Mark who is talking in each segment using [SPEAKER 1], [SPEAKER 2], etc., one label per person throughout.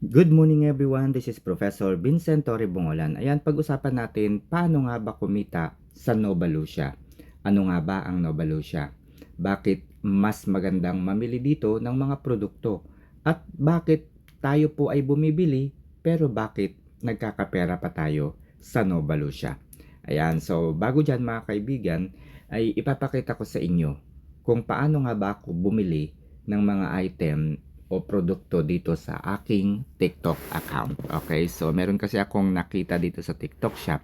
[SPEAKER 1] Good morning everyone, this is Professor Vincent Torre Bungolan. Ayan, pag-usapan natin paano nga ba kumita sa Nova Lucia. Ano nga ba ang Nova Lucia? Bakit mas magandang mamili dito ng mga produkto? At bakit tayo po ay bumibili pero bakit nagkakapera pa tayo sa Nova Lucia? Ayan, so bago dyan mga kaibigan ay ipapakita ko sa inyo kung paano nga ba ako bumili ng mga item o produkto dito sa aking TikTok account. Okay, so meron kasi akong nakita dito sa TikTok shop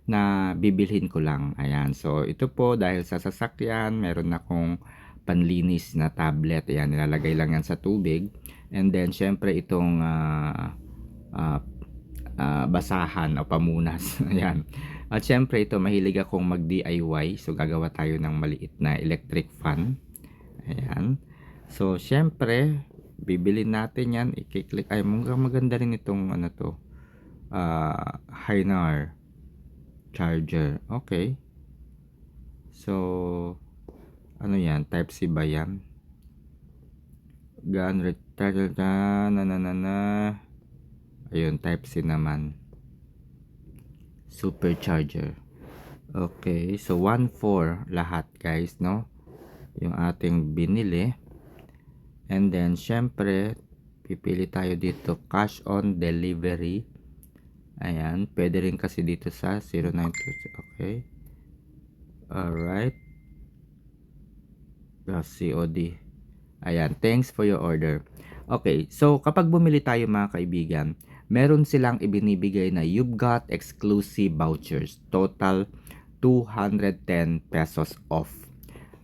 [SPEAKER 1] na bibilhin ko lang. Ayan, so ito po dahil sa sasakyan, meron akong panlinis na tablet. Ayan, nilalagay lang yan sa tubig. And then, syempre itong uh, basahan o pamunas. Ayan. At syempre ito, mahilig akong mag-DIY. So, gagawa tayo ng maliit na electric fan. Ayan. So, syempre, bibili natin yan. I-click. Ay, maganda rin itong ano to. Hinar charger. Okay. So, ano yan? Type C ba yan? Gun recharger na. Ayun, type C naman. Supercharger. Okay. So, 1.4 lahat guys, no? Yung ating binili. And then, syempre, pipili tayo dito cash on delivery. Ayan, pwede rin kasi dito sa 0926. Okay. Alright. COD. Ayan, thanks for your order. Okay, so kapag bumili tayo mga kaibigan, meron silang ibinibigay na You've Got Exclusive Vouchers. Total 210 pesos off.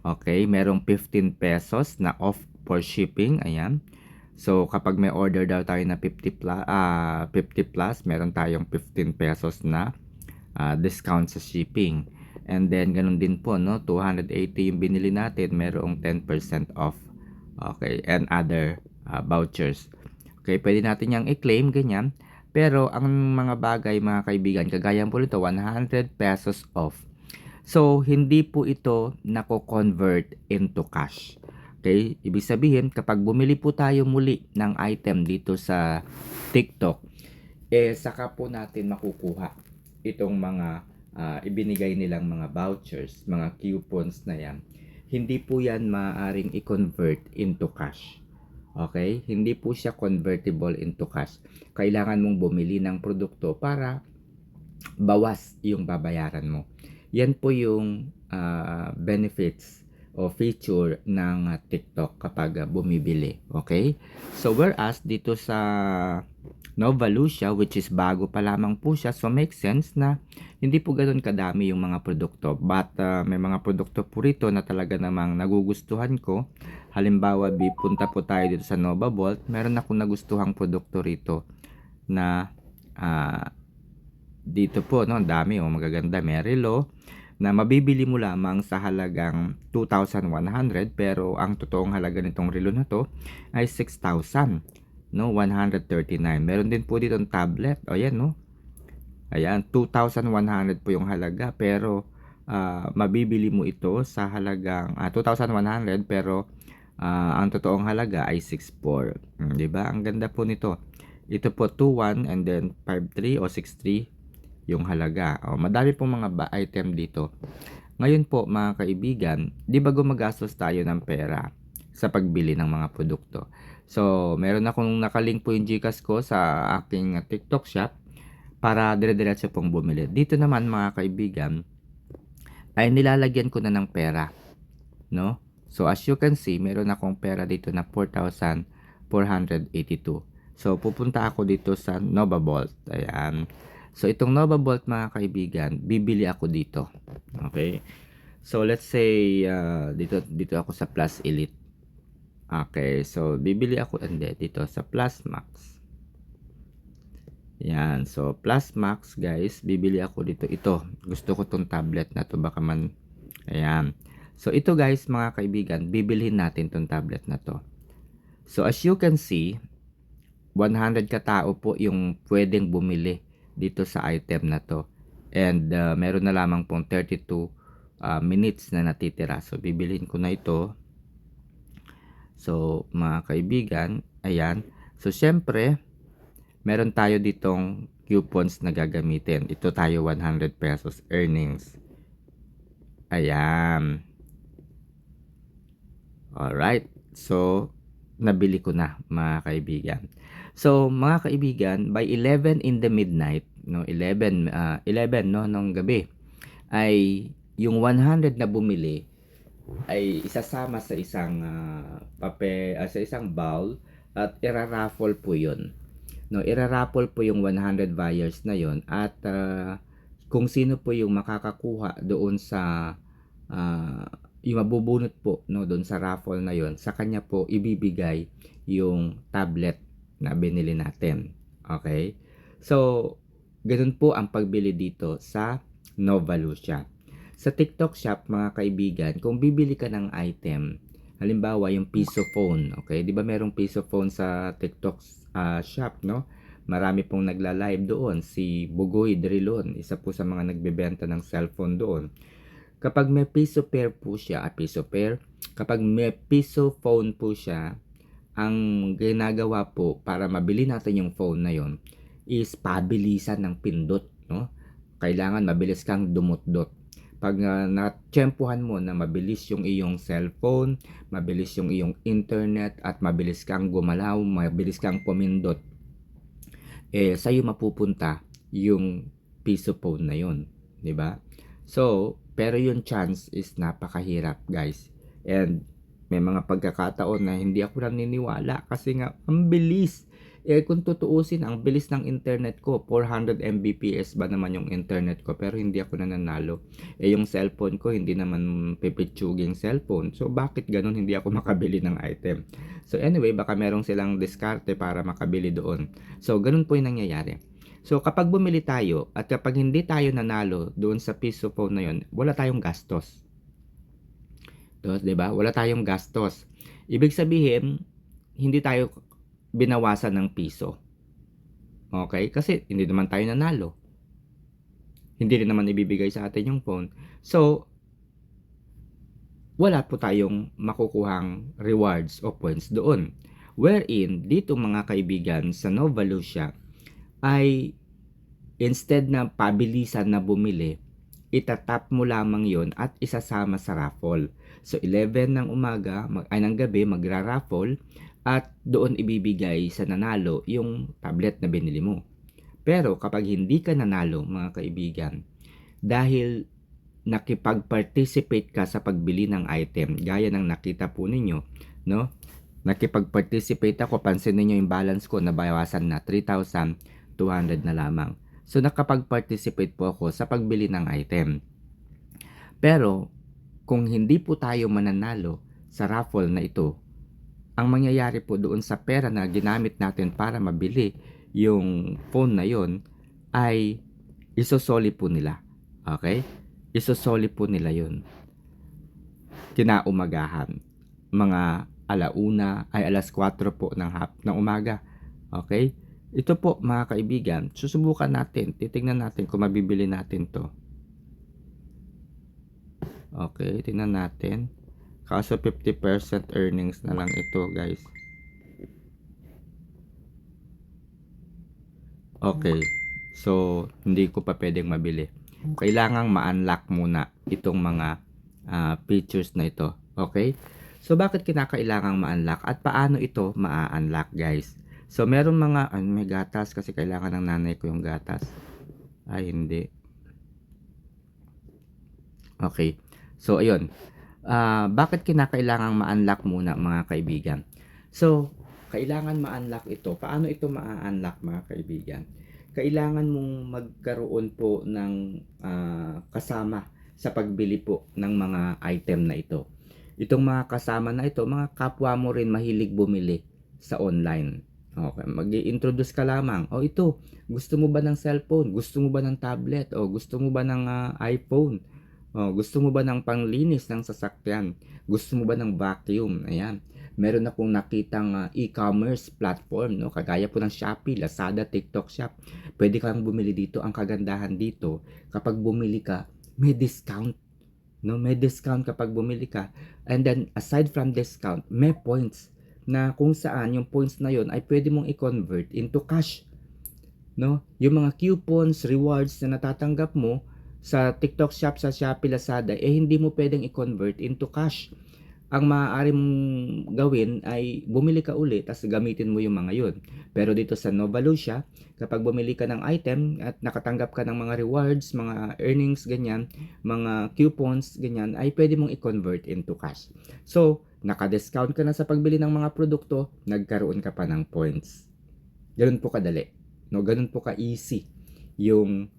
[SPEAKER 1] Okay, merong 15 pesos na off for shipping. Ayan. So, kapag may order daw tayo na 50 plus, meron tayong 15 pesos na discount sa shipping. And then, ganun din po, no? 280 yung binili natin, merong 10% off. Okay, and other vouchers. Okay, pwede natin yung i-claim, ganyan. Pero, ang mga bagay, mga kaibigan, kagaya po nito, 100 pesos off. So, hindi po ito nako-convert into cash. Okay? Ibig sabihin, kapag bumili po tayo muli ng item dito sa TikTok, saka po natin makukuha itong mga ibinigay nilang mga vouchers, mga coupons na yan. Hindi po yan maaaring i-convert into cash. Okay? Hindi po siya convertible into cash. Kailangan mong bumili ng produkto para bawas yung babayaran mo. Yan po yung benefits o feature ng TikTok kapag bumibili. Okay? So, whereas dito sa Nova Lucia, which is bago pa lamang po siya, so makes sense na hindi po ganoon kadami yung mga produkto. But may mga produkto po rito na talaga namang nagugustuhan ko. Halimbawa, punta po tayo dito sa Nova Vault. Meron akong nagustuhang produkto rito na dito po, no, ang dami, magaganda, Merilo, na mabibili mo lamang sa halagang 2,100, pero ang totoong halaga nitong relo na to ay 6,000, no, 139. Meron din po dito ang tablet, o yan, no, ayan, 2,100 po yung halaga, pero mabibili mo ito sa halagang 2,100, pero ang totoong halaga ay 6,400. Di ba? Ang ganda po nito. Ito po 2,1 and then 5,3 o 6,3 yung halaga. Madami pong mga item dito. Ngayon po mga kaibigan, di ba gumagastos tayo ng pera sa pagbili ng mga produkto? So, meron akong nakalink po yung GCash ko sa aking TikTok shop para dire-diretso pong bumili. Dito naman mga kaibigan, ay nilalagyan ko na ng pera, no? So, as you can see, meron akong pera dito na 4,482. So, pupunta ako dito sa Nova Vault. Ayan. So, itong Nova Vault mga kaibigan, bibili ako dito. Okay? So, let's say, dito ako sa Plus Elite. Okay. So, bibili ako, dito sa Plus Max. Yan. So, Plus Max, guys, bibili ako dito. Ito. Gusto ko tong tablet na to. Baka man, ayan. So, ito guys, mga kaibigan, bibilhin natin tong tablet na to. So, as you can see, 100 katao po yung pwedeng bumili dito sa item na to. And meron na lamang pong 32 minutes na natitira. So, bibilhin ko na ito. So, mga kaibigan, ayan. So, syempre, meron tayo ditong coupons na gagamitin. Ito tayo 100 pesos earnings. Ayan. Alright. So, nabili ko na mga kaibigan. So, mga kaibigan, by 11 in the midnight, no, 11 no, nung gabi, ay yung 100 na bumili ay isasama sa isang sa isang bowl at iraraffle po 'yon. No, iraraffle po yung 100 buyers na 'yon at kung sino po yung makakakuha doon sa yung mabubunot po no doon sa raffle na 'yon, sa kanya po ibibigay yung tablet na binili natin. Okay? So, ganun po ang pagbili dito sa Novalucia. Sa TikTok Shop, mga kaibigan, kung bibili ka ng item, halimbawa yung piso phone, okay? 'Di ba merong piso phone sa TikTok Shop, no? Marami pong nagla-live doon. Si Bugoy Drilon, isa po sa mga nagbebenta ng cellphone doon. Kapag may piso pair po siya, kapag may piso phone po siya, ang ginagawa po para mabili natin yung phone na yon is pabilisan ng pindot, no? Kailangan mabilis kang dumot-dot. Pag natsyempohan mo na mabilis yung iyong cellphone, mabilis yung iyong internet, at mabilis kang gumalaw, mabilis kang pumindot, sa'yo mapupunta yung piso phone na yun. 'Di ba? So, pero yung chance is napakahirap, guys. And may mga pagkakataon na hindi ako naniniwala kasi nga ang bilis. Kung tutuusin, ang bilis ng internet ko, 400 Mbps ba naman yung internet ko, pero hindi ako nananalo. Yung cellphone ko, hindi naman pipitsuging cellphone. So, bakit ganun hindi ako makabili ng item? So, anyway, baka merong silang diskarte para makabili doon. So, ganun po yung nangyayari. So, kapag bumili tayo at kapag hindi tayo nanalo doon sa piso phone na yun, wala tayong gastos. So, 'di ba? Wala tayong gastos. Ibig sabihin, hindi tayo binawasan ng piso. Okay? Kasi hindi naman tayo nanalo. Hindi rin naman ibibigay sa atin yung phone. So, wala po tayong makukuhang rewards o points doon. Wherein, dito mga kaibigan, sa Novalucia, ay instead na pabilisan na bumili, itatap mo lamang yon at isasama sa raffle. So, 11 ng umaga, ng gabi, magra-raffle at doon ibibigay sa nanalo yung tablet na binili mo. Pero kapag hindi ka nanalo, mga kaibigan, dahil nakipag-participate ka sa pagbili ng item, gaya ng nakita po ninyo, no? Nakipag-participate ako, pansin niyo yung balance ko, nabawasan na 3,200 na lamang. So, nakapag-participate po ako sa pagbili ng item. Pero, kung hindi po tayo mananalo sa raffle na ito, ang mangyayari po doon sa pera na ginamit natin para mabili yung phone na yon ay isosoli po nila. Okay? Isosoli po nila yun. Kinaumagahan. Mga alas 4 po ng umaga. Okay? Ito po mga kaibigan, susubukan natin, titingnan natin kung mabibili natin to. Okay, tingnan natin. Kaso 50% earnings na lang ito, guys. Okay, so hindi ko pa pwedeng mabili. Kailangang ma-unlock muna itong mga features na ito. Okay? So bakit kinakailangang ma-unlock at paano ito ma-unlock, guys? So meron mga may gatas kasi kailangan ng nanay ko yung gatas. Ay hindi. Okay. So ayun. Bakit kinakailangang ma-unlock muna, mga kaibigan? So kailangan ma-unlock ito. Paano ito ma-unlock, mga kaibigan? Kailangan mong magkaroon po ng kasama sa pagbili po ng mga item na ito. Itong mga kasama na ito, mga kapwa mo rin mahilig bumili sa online. Okay, mag-i-introduce ka lamang. O ito, gusto mo ba ng cellphone? Gusto mo ba ng tablet? O gusto mo ba ng iPhone? O gusto mo ba ng panglinis ng sasakyan? Gusto mo ba ng vacuum? Ayan. Meron akong nakitang e-commerce platform, no? Kagaya po ng Shopee, Lazada, TikTok Shop. Pwede kang bumili dito. Ang kagandahan dito, kapag bumili ka, may discount. No, may discount kapag bumili ka. And then aside from discount, may points na kung saan yung points na yon ay pwede mong i-convert into cash. no? Yung mga coupons, rewards na natatanggap mo sa TikTok Shop, sa Shopee, Lazada, hindi mo pwedeng i-convert into cash. Ang maaari mong gawin ay bumili ka uli tapos gamitin mo yung mga yun. Pero dito sa Novalucia, kapag bumili ka ng item at nakatanggap ka ng mga rewards, mga earnings, ganyan, mga coupons, ganyan, ay pwede mong i-convert into cash. So, naka-discount ka na sa pagbili ng mga produkto, nagkaroon ka pa ng points. Ganun po kadali. No? Ganun po ka-easy yung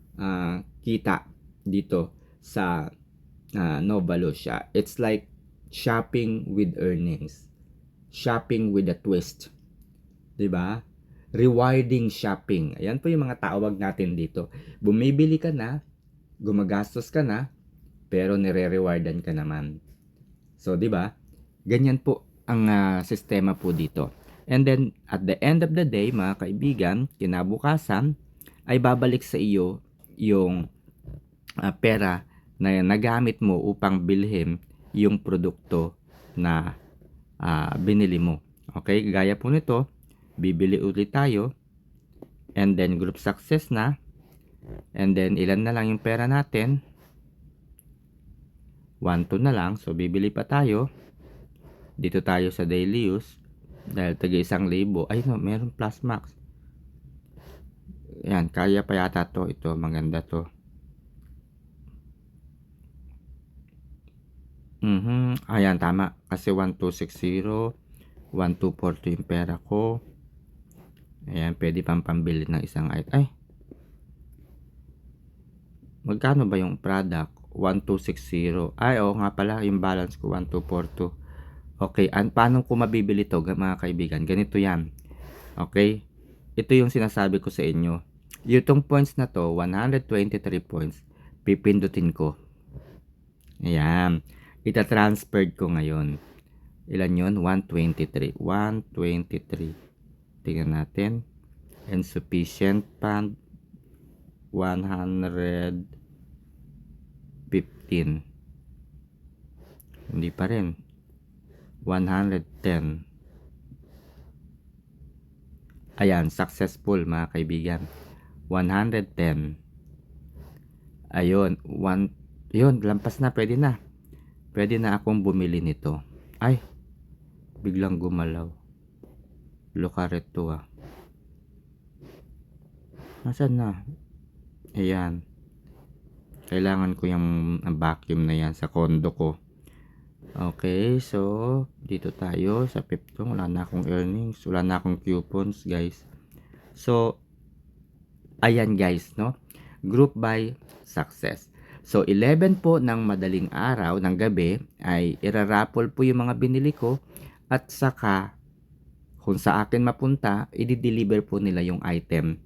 [SPEAKER 1] kita dito sa Novalucia. It's like shopping with earnings. Shopping with a twist. 'Di ba? Rewarding shopping. Ayan po yung mga tawag natin dito. Bumibili ka na, gumagastos ka na, pero nire-rewardan ka naman. So, 'di ba? Ganyan po ang sistema po dito. And then at the end of the day, mga kaibigan, kinabukasan ay babalik sa iyo yung pera na nagamit mo upang bilhin yung produkto na binili mo. Okay, gaya po nito, bibili ulit tayo and then group success na, and then ilan na lang yung pera natin, 1, 2 na lang. So bibili pa tayo dito tayo sa daily use dahil taga 1,000. Ay no, meron plus max. Yan, kaya pa yata to. Ito, maganda to. Ayan, tama. Kasi 1260, 1240 yung pera ko. Ayan, pwede pang pambili ng isang item. Ay, magkano ba yung product? 1260. Ay, oo nga pala, yung balance ko 1242. Okay, paano ko mabibili to mga kaibigan? Ganito yan. Okay, ito yung sinasabi ko sa inyo. Yung points na to, 123 points, pipindutin ko. Ayan. Ita-transferred ko ngayon. Ilan yun? 123. 123. Tingnan natin. Insufficient fund. 115. Hindi pa rin. 110. Ayan. Successful mga kaibigan. 110. Ayun. Yun. Lampas na. Pwede na. Pwede na akong bumili nito. Ay, biglang gumalaw. Look at to Nasaan na? Ayan. Kailangan ko yung vacuum na yan sa condo ko. Okay, so dito tayo sa Piptong. Wala na akong earnings. Wala na akong coupons, guys. So, ayan guys, no? Group by success. So, 11 po ng madaling araw, ng gabi, ay iraraffle po yung mga binili ko at saka, kung sa akin mapunta, i-deliver po nila yung item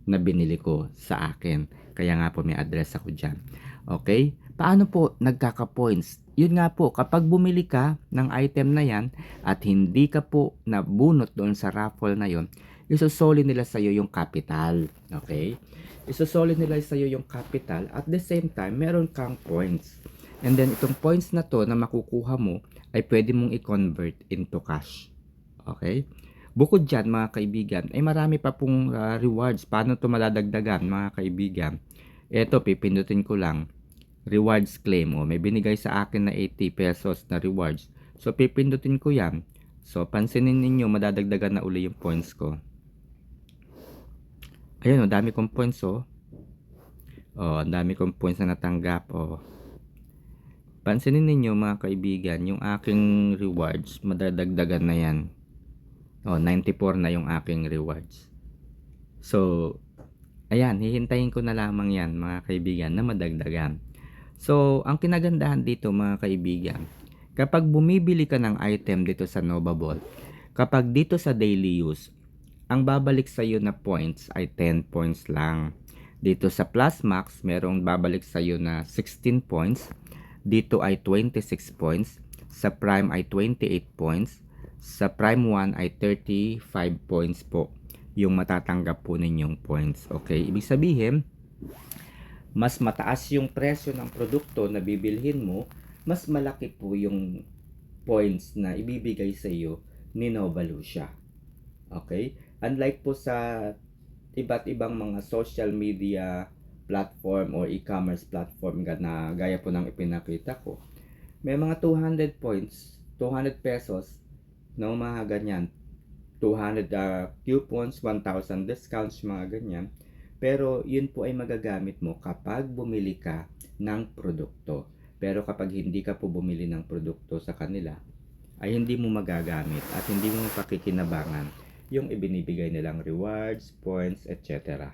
[SPEAKER 1] na binili ko sa akin. Kaya nga po may address ako dyan. Okay? Paano po nagkaka-points? Yun nga po, kapag bumili ka ng item na yan at hindi ka po nabunot doon sa raffle na yon, isusoli nila sa iyo yung capital. Okay? Isusoli nila sa iyo yung capital at the same time, meron kang points. And then, itong points na to na makukuha mo ay pwede mong i-convert into cash. Okay? Bukod dyan, mga kaibigan, ay marami pa pong rewards. Paano to madadagdagan, mga kaibigan? Eto, pipindutin ko lang. Rewards claim. May binigay sa akin na 80 pesos na rewards. So, pipindutin ko yan. So, pansinin ninyo, madadagdagan na uli yung points ko. Ayun, dami kong points, ang dami kong points na natanggap, Pansinin ninyo, mga kaibigan, yung aking rewards, madadagdagan na yan. 94 na yung aking rewards. So, ayan, hihintayin ko na lamang yan, mga kaibigan, na madagdagan. So, ang kinagandahan dito, mga kaibigan, kapag bumibili ka ng item dito sa Novaball, kapag dito sa daily use, ang babalik sa iyo na points ay 10 points lang. Dito sa Plus Max, merong babalik sa iyo na 16 points. Dito ay 26 points. Sa Prime ay 28 points. Sa Prime 1 ay 35 points po yung matatanggap po ninyong points. Okay, ibig sabihin, mas mataas yung presyo ng produkto na bibilhin mo, mas malaki po yung points na ibibigay sa iyo ni Novalucia. Okay? Unlike po sa iba't ibang mga social media platform or e-commerce platform na gaya po ng ipinakita ko. May mga 200 points, 200 pesos, no, mga ganyan. 200 coupons, 1,000 discounts, mga ganyan. Pero yun po ay magagamit mo kapag bumili ka ng produkto. Pero kapag hindi ka po bumili ng produkto sa kanila, ay hindi mo magagamit at hindi mo pakikinabangan yung ibinibigay nilang rewards, points, etc.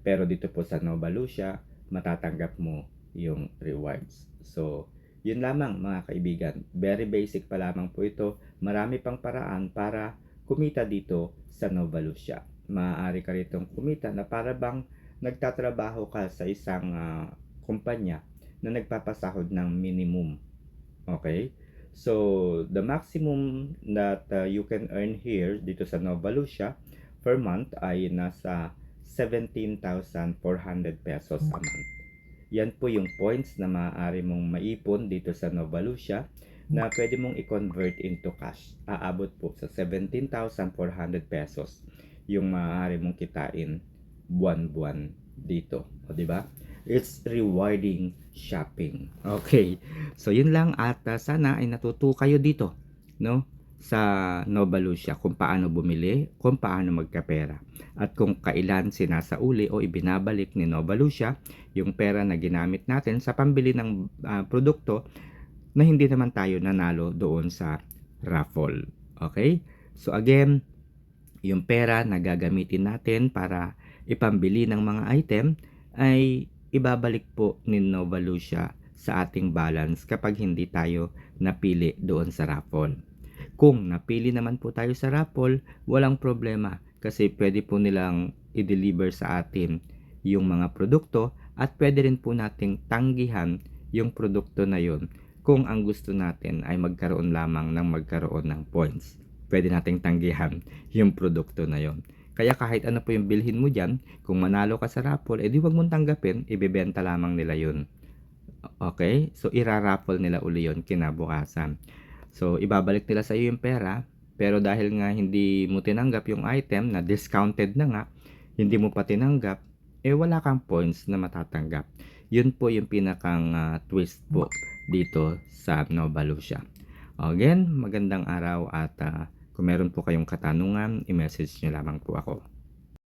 [SPEAKER 1] Pero dito po sa Nova Lucia, matatanggap mo yung rewards. So, yun lamang mga kaibigan. Very basic pa lamang po ito. Marami pang paraan para kumita dito sa Nova Lucia. Maaari ka ritong kumita na para bang nagtatrabaho ka sa isang kumpanya na nagpapasahod ng minimum. Okay? So, the maximum that you can earn here dito sa Nova Lucia per month ay nasa 17,400 pesos a month. Yan po yung points na maaari mong maipon dito sa Nova Lucia na pwede mong i-convert into cash. Aabot po sa 17,400 pesos yung maaari mong kitain buwan-buwan dito. O, di ba? It's rewarding shopping. Okay. So, yun lang at sana ay natuto kayo dito, no? Sa Nova Lucia kung paano bumili, kung paano magkapera at kung kailan sinasauli o ibinabalik ni Nova Lucia yung pera na ginamit natin sa pambili ng produkto na hindi naman tayo nanalo doon sa raffle. Okay? So again, yung pera na gagamitin natin para ipambili ng mga item ay ibabalik po ni Nova Lucia sa ating balance kapag hindi tayo napili doon sa raffle. Kung napili naman po tayo sa raffle, walang problema kasi pwede po nilang i-deliver sa atin yung mga produkto at pwede rin po nating tanggihan yung produkto na yon kung ang gusto natin ay magkaroon lamang ng magkaroon ng points. Pwede nating tanggihan yung produkto na yon. Kaya kahit ano po yung bilhin mo dyan, kung manalo ka sa raffle, edi wag mong tanggapin, ibebenta lamang nila yun. Okay? So, iraraffle nila uli yun kinabukasan. So, ibabalik nila sa iyo yung pera, pero dahil nga hindi mo tinanggap yung item na discounted na nga, hindi mo pa tinanggap, wala kang points na matatanggap. Yun po yung pinakang twist po dito sa Nova Lucia. Again, magandang araw at kung meron po kayong katanungan, i-message nyo lamang po ako.